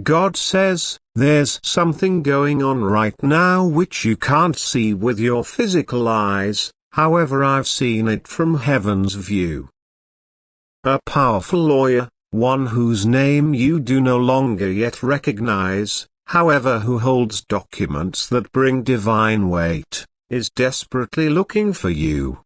God says, there's something going on right now which you can't see with your physical eyes, however I've seen it from heaven's view. A powerful lawyer, one whose name you do no longer yet recognize, however who holds documents that bring divine weight, is desperately looking for you.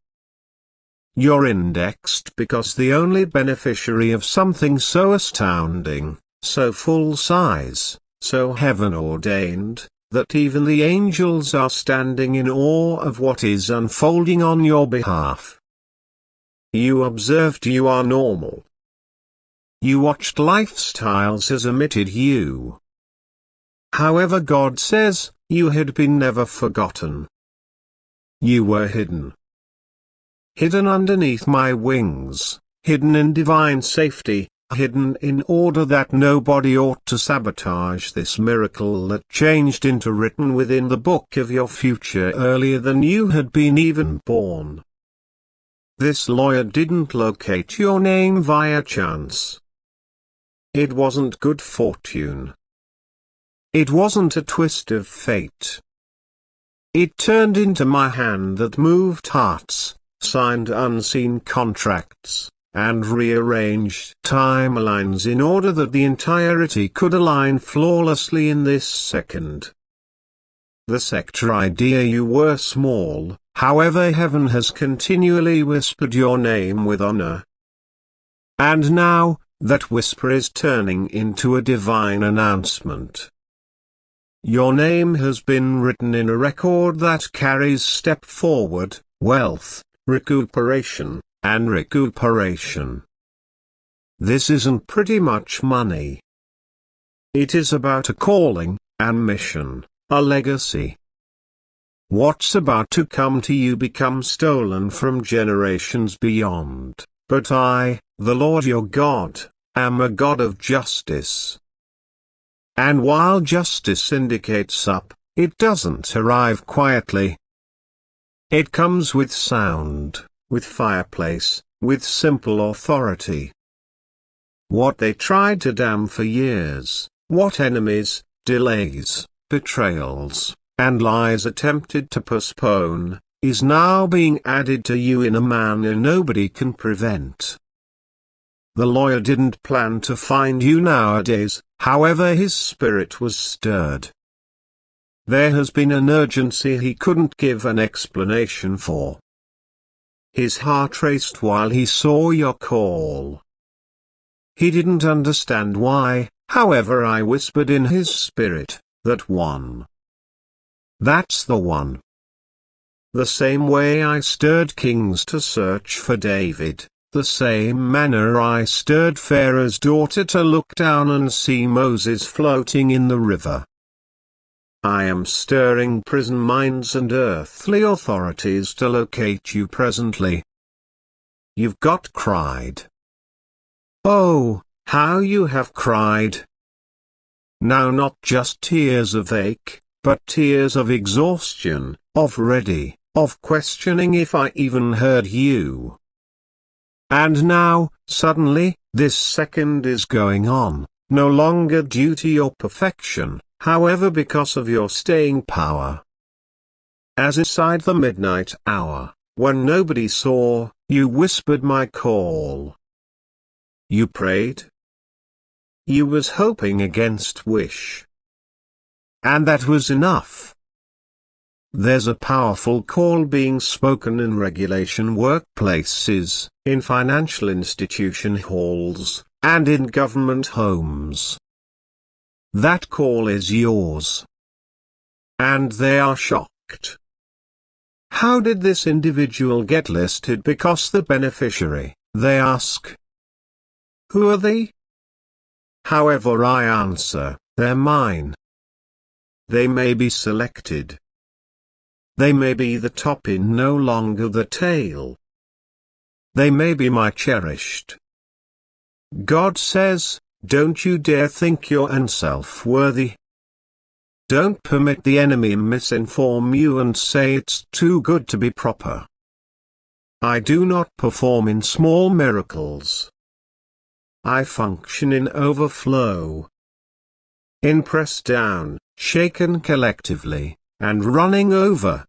You're indexed because the only beneficiary of something so astounding, so full size, so heaven-ordained, that even the angels are standing in awe of what is unfolding on your behalf. You observed you are normal. You watched lifestyles as omitted you. However, God says, you had been never forgotten. You were hidden. Hidden underneath my wings, hidden in divine safety, hidden in order that nobody ought to sabotage this miracle that changed into written within the book of your future earlier than you had been even born. This lawyer didn't locate your name via chance. It wasn't good fortune. It wasn't a twist of fate. It turned into my hand that moved hearts, signed unseen contracts, and rearranged timelines in order that the entirety could align flawlessly in this second. The sector idea you were small, however heaven has continually whispered your name with honor. And now, that whisper is turning into a divine announcement. Your name has been written in a record that carries step forward, wealth, recuperation, and recuperation. This isn't pretty much money. It is about a calling, and mission, a legacy. What's about to come to you becomes stolen from generations beyond, but I, the Lord your God, am a God of justice. And while justice indicates up, it doesn't arrive quietly. It comes with sound, with fireplace, with simple authority. What they tried to damn for years, what enemies, delays, betrayals, and lies attempted to postpone, is now being added to you in a manner nobody can prevent. The lawyer didn't plan to find you nowadays, however his spirit was stirred. There has been an urgency he couldn't give an explanation for. His heart raced while he saw your call. He didn't understand why, however I whispered in his spirit, that one. That's the one. The same way I stirred kings to search for David, the same manner I stirred Pharaoh's daughter to look down and see Moses floating in the river. I am stirring prison minds and earthly authorities to locate you presently. You've got cried. Oh, how you have cried. Now not just tears of ache, but tears of exhaustion, of ready, of questioning if I even heard you. And now, suddenly, this second is going on, no longer due to your perfection, however because of your staying power. As inside the midnight hour, when nobody saw, you whispered my call. You prayed. You was hoping against wish. And that was enough. There's a powerful call being spoken in regulation workplaces, in financial institution halls, and in government homes. That call is yours. And they are shocked. How did this individual get listed? Because the beneficiary, they ask. Who are they? However I answer, they're mine. They may be selected. They may be the top in no longer the tail. They may be my cherished. God says, don't you dare think you're unself-worthy. Don't permit the enemy misinform you and say it's too good to be proper. I do not perform in small miracles. I function in overflow. in pressed down, shaken collectively, and running over.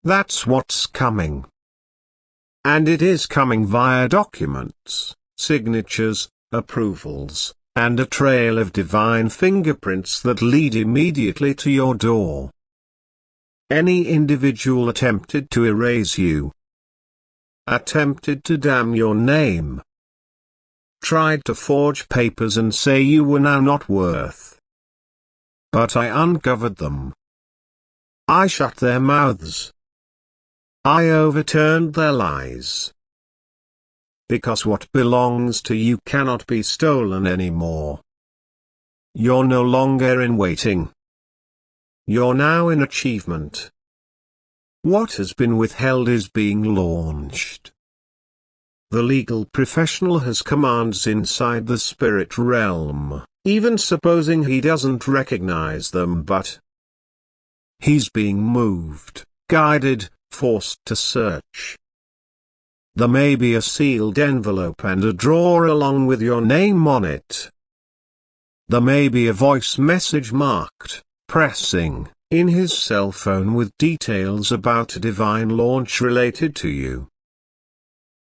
That's what's coming. And it is coming via documents, signatures, approvals, and a trail of divine fingerprints that lead immediately to your door. Any individual attempted to erase you, attempted to damn your name, tried to forge papers and say you were now not worth. But I uncovered them. I shut their mouths. I overturned their lies. Because what belongs to you cannot be stolen anymore. You're no longer in waiting. You're now in achievement. What has been withheld is being launched. The legal professional has commands inside the spirit realm, even supposing he doesn't recognize them, but he's being moved, guided, forced to search. There may be a sealed envelope and a drawer along with your name on it. There may be a voice message marked, pressing, in his cell phone with details about a divine launch related to you.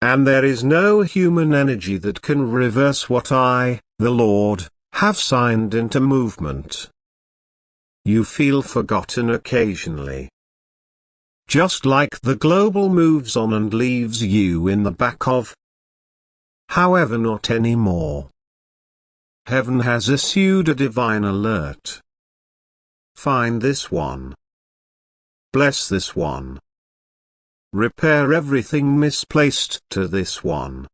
And there is no human energy that can reverse what I, the Lord, have signed into movement. You feel forgotten occasionally. Just like the global moves on and leaves you in the back of. However, not anymore. Heaven has issued a divine alert. Find this one. Bless this one. Repair everything misplaced to this one.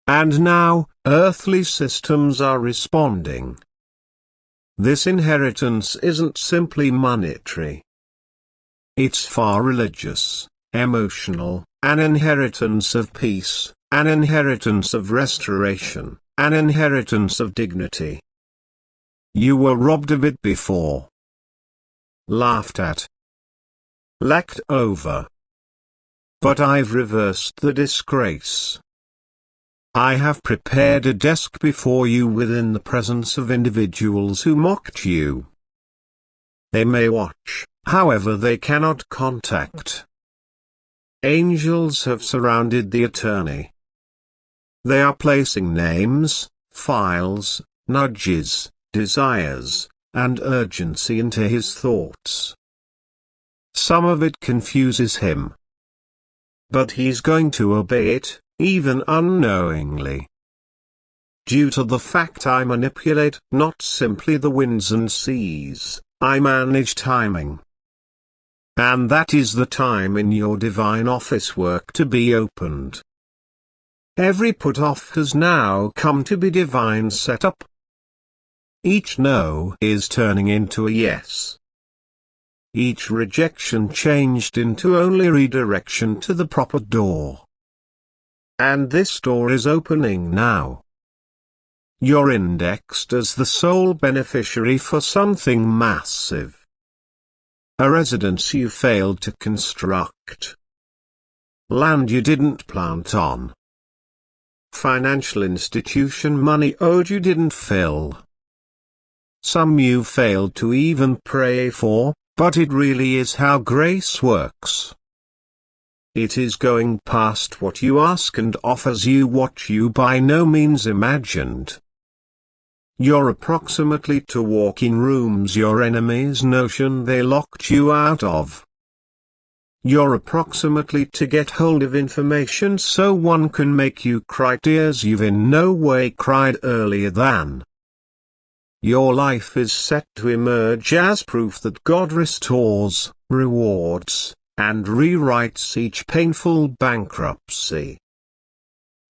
And now, earthly systems are responding. This inheritance isn't simply monetary. It's far religious, emotional, an inheritance of peace, an inheritance of restoration, an inheritance of dignity. You were robbed of it before. Laughed at. Lacked over. But I've reversed the disgrace. I have prepared a desk before you within the presence of individuals who mocked you. They may watch, however they cannot contact. Angels have surrounded the attorney. They are placing names, files, nudges, desires, and urgency into his thoughts. Some of it confuses him. But he's going to obey it, even unknowingly. Due to the fact I manipulate not simply the winds and seas, I manage timing. And that is the time in your divine office work to be opened. Every put-off has now come to be divine setup. Each no is turning into a yes. Each rejection changed into only redirection to the proper door. And this door is opening now. You're indexed as the sole beneficiary for something massive. A residence you failed to construct. Land you didn't plant on. Financial institution money owed you didn't fill. Some you failed to even pray for, but it really is how grace works. It is going past what you ask and offers you what you by no means imagined. You're approximately to walk in rooms your enemies notion they locked you out of. You're approximately to get hold of information so one can make you cry tears you've in no way cried earlier than. Your life is set to emerge as proof that God restores, rewards, and rewrites each painful bankruptcy.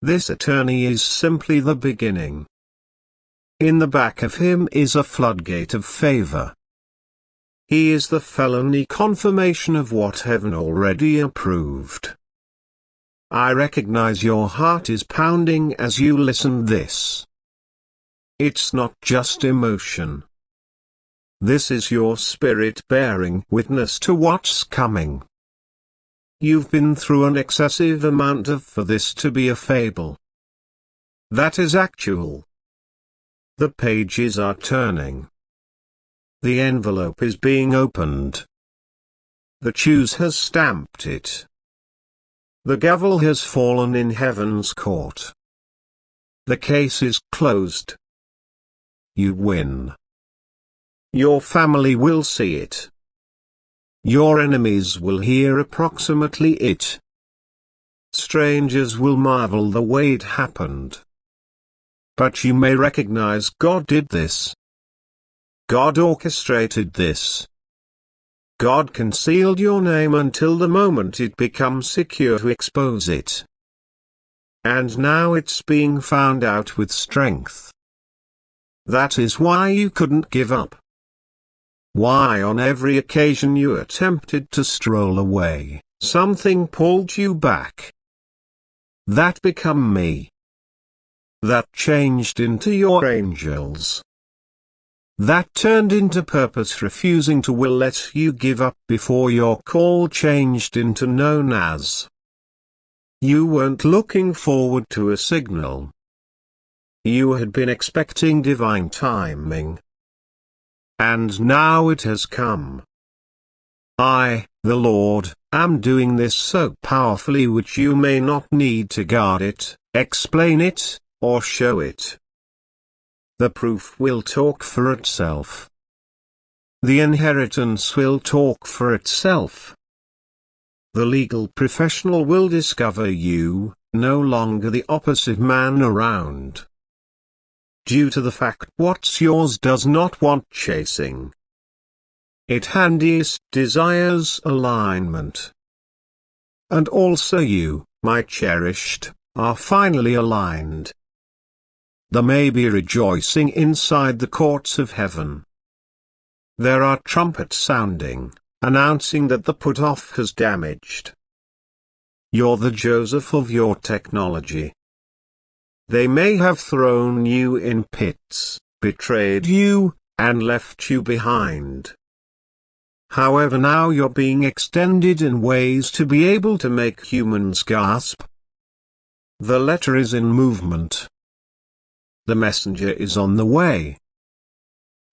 This attorney is simply the beginning. In the back of him is a floodgate of favor. He is the felony confirmation of what heaven already approved. I recognize your heart is pounding as you listen this. It's not just emotion. This is your spirit bearing witness to what's coming. You've been through an excessive amount for this to be a fable. That is actual. The pages are turning. The envelope is being opened. The choose has stamped it. The gavel has fallen in heaven's court. The case is closed. You win. Your family will see it. Your enemies will hear approximately it. Strangers will marvel the way it happened. But you may recognize God did this. God orchestrated this. God concealed your name until the moment it becomes secure to expose it. And now it's being found out with strength. That is why you couldn't give up. Why on every occasion you attempted to stroll away, something pulled you back. That become me. That changed into your angels. That turned into purpose refusing to will let you give up before your call changed into known as. You weren't looking forward to a signal. You had been expecting divine timing. And now it has come. I, the Lord, am doing this so powerfully which you may not need to guard it, explain it, or show it. The proof will talk for itself. The inheritance will talk for itself. The legal professional will discover you, no longer the opposite man around. Due to the fact what's yours does not want chasing. It handiest desires alignment. And also you, my cherished, are finally aligned. There may be rejoicing inside the courts of heaven. There are trumpets sounding, announcing that the put-off has damaged. You're the Joseph of your technology. They may have thrown you in pits, betrayed you, and left you behind. However, now you're being extended in ways to be able to make humans gasp. The letter is in movement. The messenger is on the way.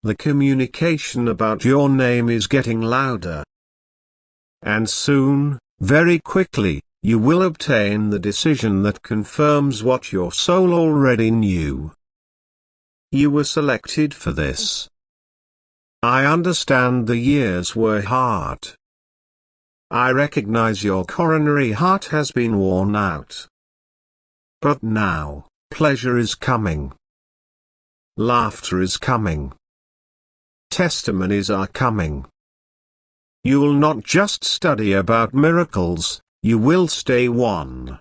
The communication about your name is getting louder. And soon, very quickly, you will obtain the decision that confirms what your soul already knew. You were selected for this. I understand the years were hard. I recognize your coronary heart has been worn out. But now, pleasure is coming. Laughter is coming. Testimonies are coming. You'll not just study about miracles, you will stay one.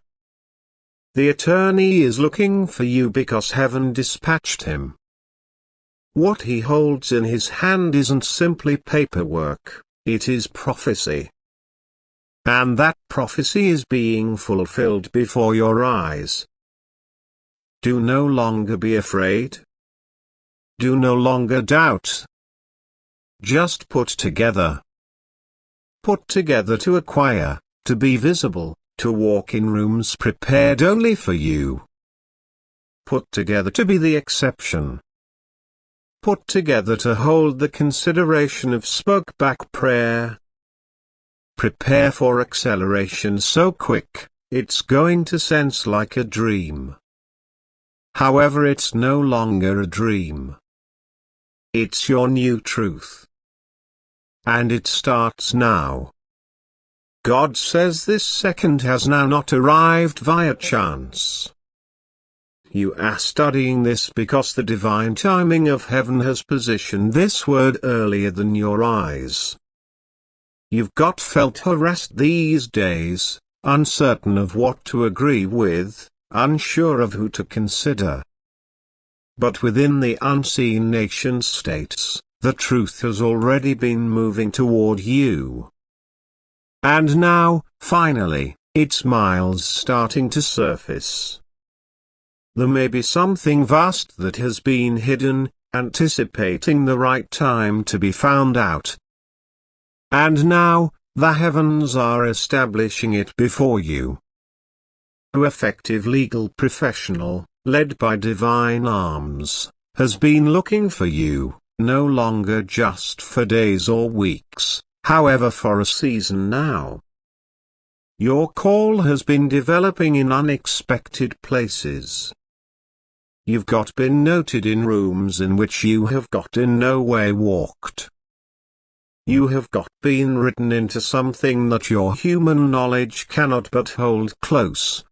The attorney is looking for you because heaven dispatched him. What he holds in his hand isn't simply paperwork, it is prophecy. And that prophecy is being fulfilled before your eyes. Do no longer be afraid. Do no longer doubt. Just put together. Put together to acquire, to be visible, to walk in rooms prepared only for you. Put together to be the exception. Put together to hold the consideration of spoke-back prayer. Prepare for acceleration so quick, it's going to sense like a dream. However, it's no longer a dream. It's your new truth. And it starts now. God says this second has now not arrived via chance. You are studying this because the divine timing of heaven has positioned this word earlier than your eyes. You've got felt harassed these days, uncertain of what to agree with, unsure of who to consider. But within the unseen nation states, the truth has already been moving toward you. And now, finally, its miles starting to surface. There may be something vast that has been hidden, anticipating the right time to be found out. And now, the heavens are establishing it before you. An effective legal professional, led by divine arms, has been looking for you, no longer just for days or weeks, however for a season now. Your call has been developing in unexpected places. You've been noted in rooms in which you have in no way walked. You have been written into something that your human knowledge cannot but hold close.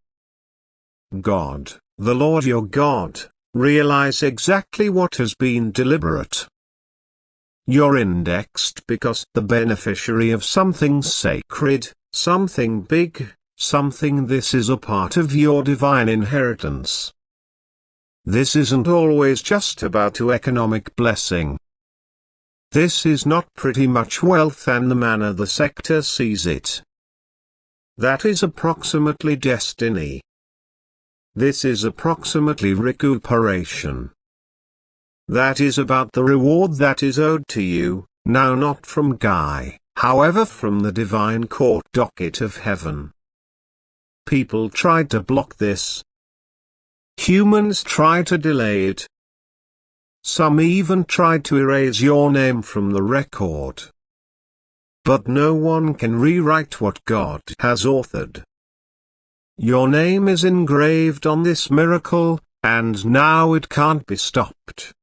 God, the Lord your God, realize exactly what has been deliberate. You're indexed because the beneficiary of something sacred, something big, something this is a part of your divine inheritance. This isn't always just about economic blessing. This is not pretty much wealth and the manner the sector sees it. That is approximately destiny. This is approximately recuperation. That is about the reward that is owed to you, now not from Guy, however from the divine court docket of heaven. People tried to block this. Humans try to delay it. Some even tried to erase your name from the record. But no one can rewrite what God has authored. Your name is engraved on this miracle, and now it can't be stopped.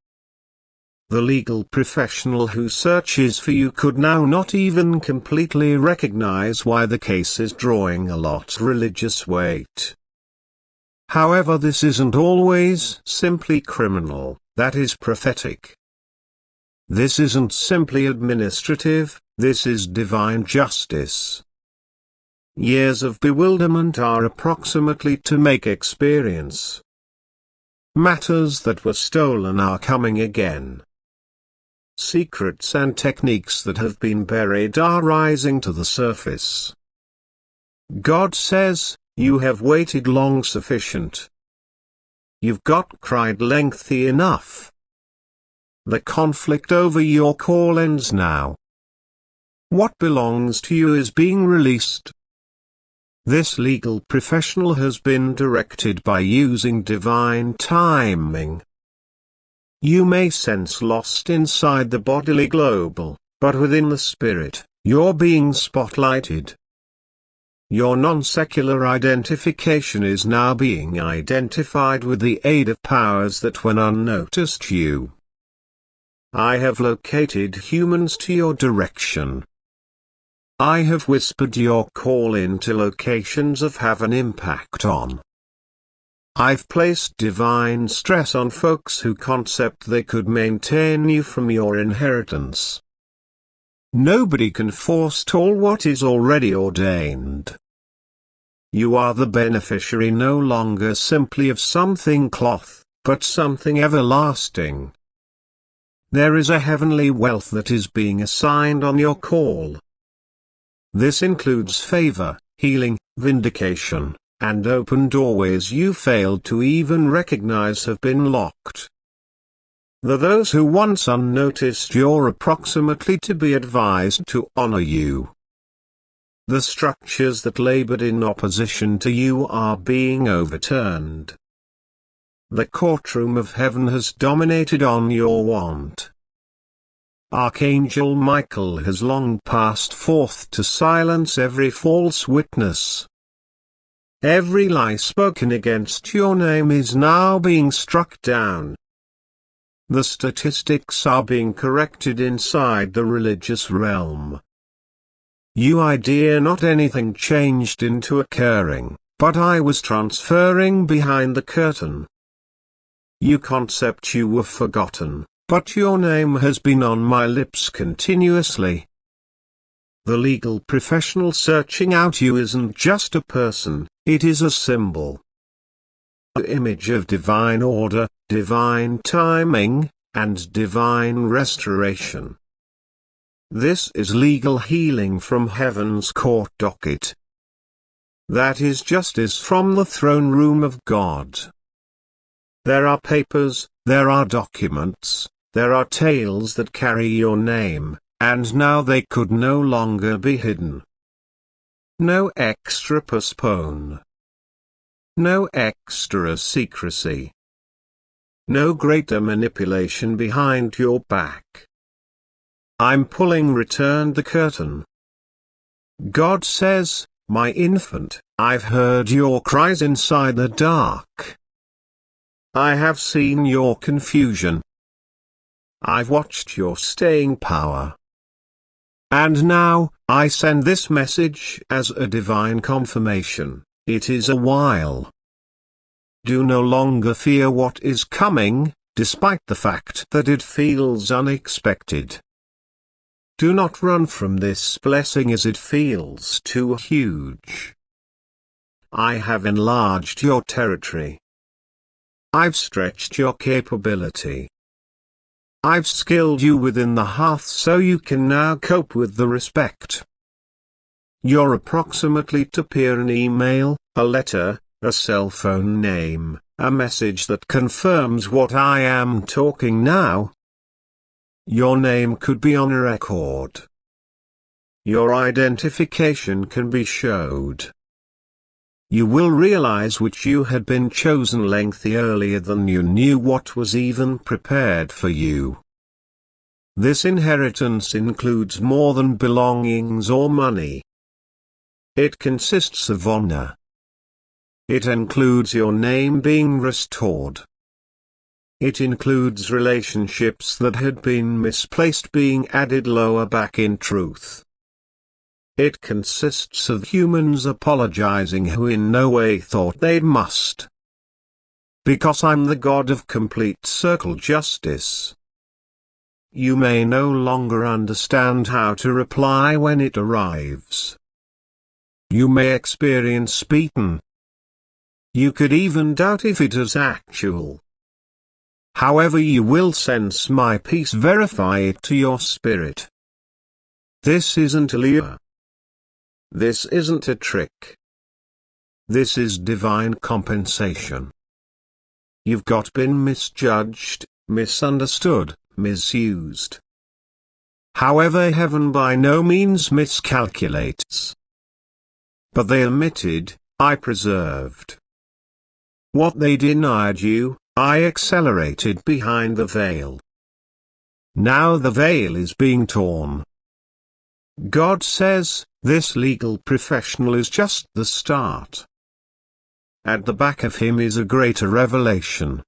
The legal professional who searches for you could now not even completely recognize why the case is drawing a lot religious weight. However, this isn't always simply criminal, that is prophetic. This isn't simply administrative, this is divine justice. Years of bewilderment are approximately to make experience. Matters that were stolen are coming again. Secrets and techniques that have been buried are rising to the surface. God says, you have waited long sufficient. You've cried lengthy enough. The conflict over your call ends now. What belongs to you is being released. This legal professional has been directed by using divine timing. You may sense lost inside the bodily global, but within the spirit, you're being spotlighted. Your non-secular identification is now being identified with the aid of powers that went unnoticed you. I have located humans to your direction. I have whispered your call into locations of have an impact on. I've placed divine stress on folks who concept they could maintain you from your inheritance. Nobody can forestall what is already ordained. You are the beneficiary no longer simply of something cloth, but something everlasting. There is a heavenly wealth that is being assigned on your call. This includes favor, healing, vindication, and open doorways you failed to even recognize have been locked. Those who once unnoticed you're approximately to be advised to honor you. The structures that labored in opposition to you are being overturned. The courtroom of heaven has dominated on your want. Archangel Michael has long passed forth to silence every false witness. Every lie spoken against your name is now being struck down. The statistics are being corrected inside the religious realm. You idea not anything changed into occurring, but I was transferring behind the curtain. You concept you were forgotten, but your name has been on my lips continuously. The legal professional searching out you isn't just a person, it is a symbol. The image of divine order, divine timing, and divine restoration. This is legal healing from heaven's court docket. That is justice from the throne room of God. There are papers, there are documents, there are tales that carry your name, and now they could no longer be hidden. No extra postpone. No extra secrecy. No greater manipulation behind your back. I'm pulling returned the curtain. God says, my infant, I've heard your cries inside the dark. I have seen your confusion. I've watched your staying power. And now, I send this message as a divine confirmation. It is a while. Do no longer fear what is coming, despite the fact that it feels unexpected. Do not run from this blessing as it feels too huge. I have enlarged your territory. I've stretched your capability. I've skilled you within the hearth so you can now cope with the respect. You're approximately to peer an email, a letter, a cell phone name, a message that confirms what I am talking now. Your name could be on a record. Your identification can be showed. You will realize which you had been chosen lengthy earlier than you knew what was even prepared for you. This inheritance includes more than belongings or money. It consists of honor. It includes your name being restored. It includes relationships that had been misplaced being added lower back in truth. It consists of humans apologizing who in no way thought they must. Because I'm the God of complete circle justice. You may no longer understand how to reply when it arrives. You may experience beaten. You could even doubt if it is actual. However, you will sense my peace, verify it to your spirit. This isn't a lure. This isn't a trick. This is divine compensation. You've been misjudged, misunderstood, misused. However, heaven by no means miscalculates. But they omitted, I preserved. What they denied you, I accelerated behind the veil. Now the veil is being torn. God says, this legal professional is just the start. At the back of him is a greater revelation.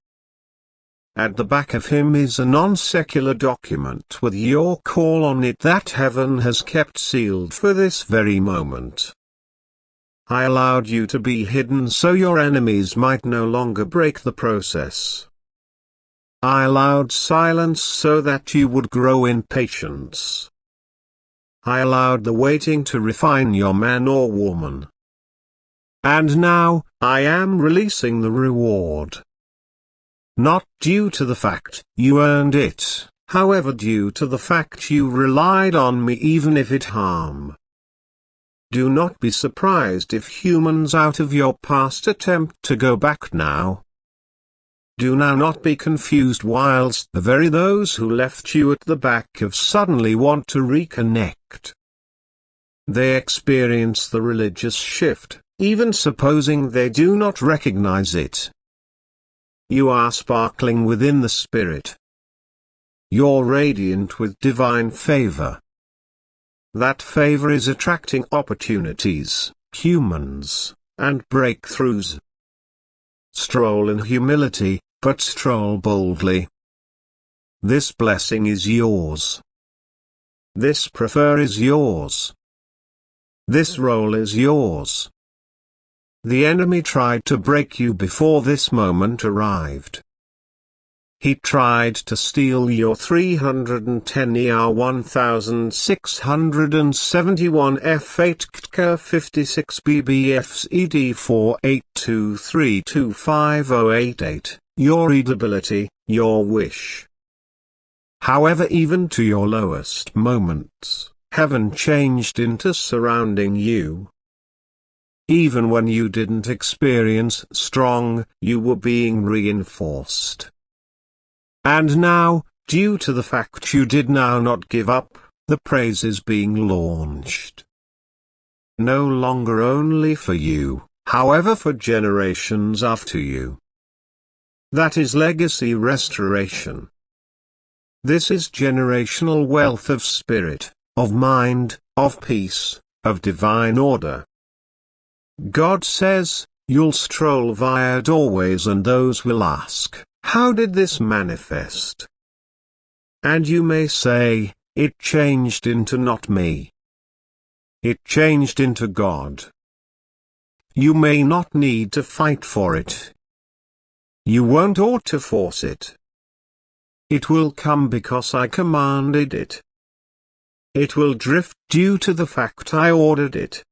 At the back of him is a non-secular document with your call on it that heaven has kept sealed for this very moment. I allowed you to be hidden so your enemies might no longer break the process. I allowed silence so that you would grow in patience. I allowed the waiting to refine your man or woman. And now, I am releasing the reward. Not due to the fact you earned it, however due to the fact you relied on me even if it harm. Do not be surprised if humans out of your past attempt to go back now. Do now not be confused whilst the very those who left you at the back of suddenly want to reconnect. They experience the religious shift, even supposing they do not recognize it. You are sparkling within the spirit. You're radiant with divine favor. That favor is attracting opportunities, humans, and breakthroughs. Stroll in humility, but stroll boldly. This blessing is yours. This prefer is yours. This role is yours. The enemy tried to break you before this moment arrived. He tried to steal your 310 ER 1671 F8 KTK 56 BBFs ED 4823250088, your readability, your wish. However, even to your lowest moments, heaven changed into surrounding you. Even when you didn't experience strong, you were being reinforced. And now, due to the fact you did now not give up, the praise is being launched. No longer only for you, however for generations after you. That is legacy restoration. This is generational wealth of spirit, of mind, of peace, of divine order. God says, you'll stroll via doorways and those will ask, how did this manifest? And you may say, it changed into not me. It changed into God. You may not need to fight for it. You won't ought to force it. It will come because I commanded it. It will drift due to the fact I ordered it.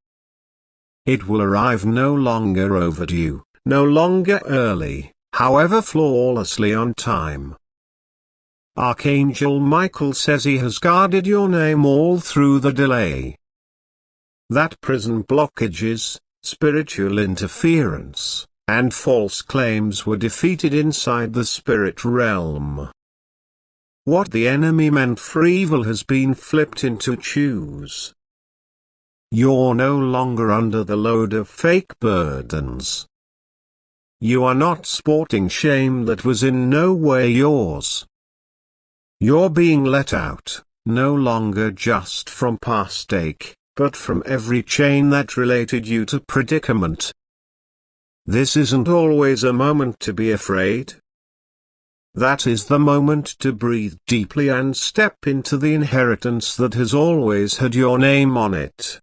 It will arrive no longer overdue, no longer early, however flawlessly on time. Archangel Michael says he has guarded your name all through the delay. That prison blockages, spiritual interference, and false claims were defeated inside the spirit realm. What the enemy meant for evil has been flipped into choose. You're no longer under the load of fake burdens. You are not sporting shame that was in no way yours. You're being let out, no longer just from past ache, but from every chain that related you to predicament. This isn't always a moment to be afraid. That is the moment to breathe deeply and step into the inheritance that has always had your name on it.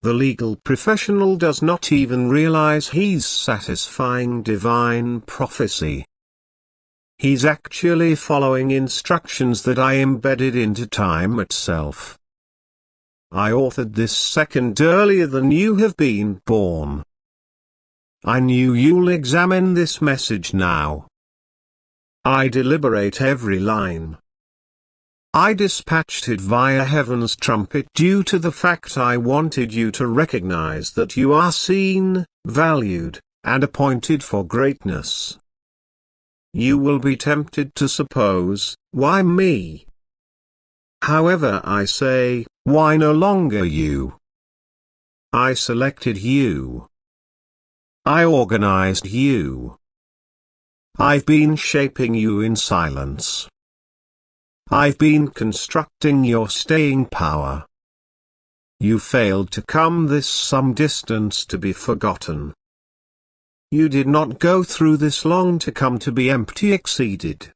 The legal professional does not even realize he's satisfying divine prophecy. He's actually following instructions that I embedded into time itself. I authored this second earlier than you have been born. I knew you'll examine this message now. I deliberate every line. I dispatched it via heaven's trumpet due to the fact I wanted you to recognize that you are seen, valued, and appointed for greatness. You will be tempted to suppose, why me? However, I say, why no longer you? I selected you. I organized you. I've been shaping you in silence. I've been constructing your staying power. You failed to come this some distance to be forgotten. You did not go through this long to come to be empty exceeded.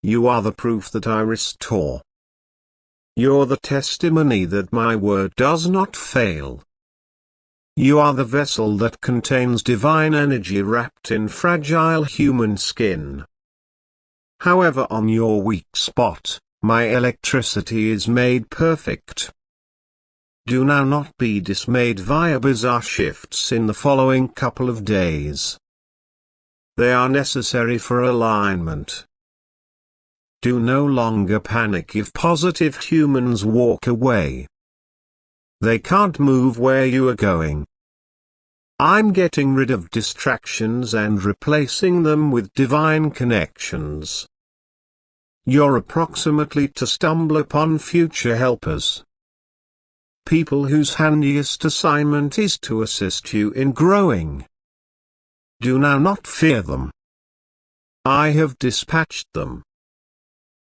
You are the proof that I restore. You're the testimony that my word does not fail. You are the vessel that contains divine energy wrapped in fragile human skin. However, on your weak spot, my electricity is made perfect. Do now not be dismayed via bizarre shifts in the following couple of days. They are necessary for alignment. Do no longer panic if positive humans walk away. They can't move where you are going. I'm getting rid of distractions and replacing them with divine connections. You're approximately to stumble upon future helpers. People whose handiest assignment is to assist you in growing. Do now not fear them. I have dispatched them.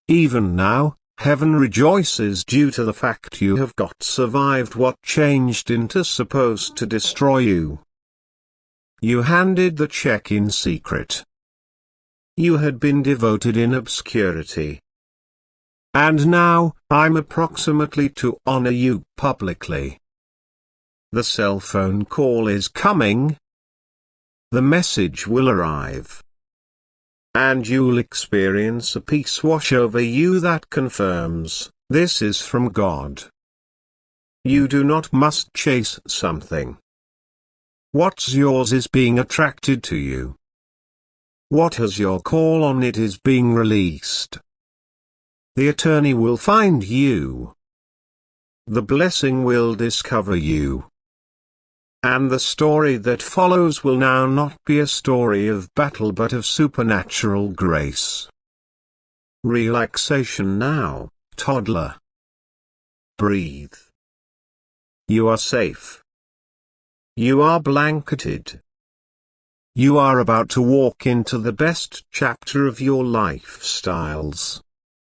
Even now, heaven rejoices due to the fact you have got survived what changed into supposed to destroy you. You handed the check in secret. You had been devoted in obscurity. And now, I'm approximately to honor you publicly. The cell phone call is coming. The message will arrive. And you'll experience a peace wash over you that confirms, this is from God. You do not must chase something. What's yours is being attracted to you. What has your call on it is being released. The attorney will find you. The blessing will discover you. And the story that follows will now not be a story of battle but of supernatural grace. Relaxation now, toddler. Breathe. You are safe. You are blanketed. You are about to walk into the best chapter of your lifestyles.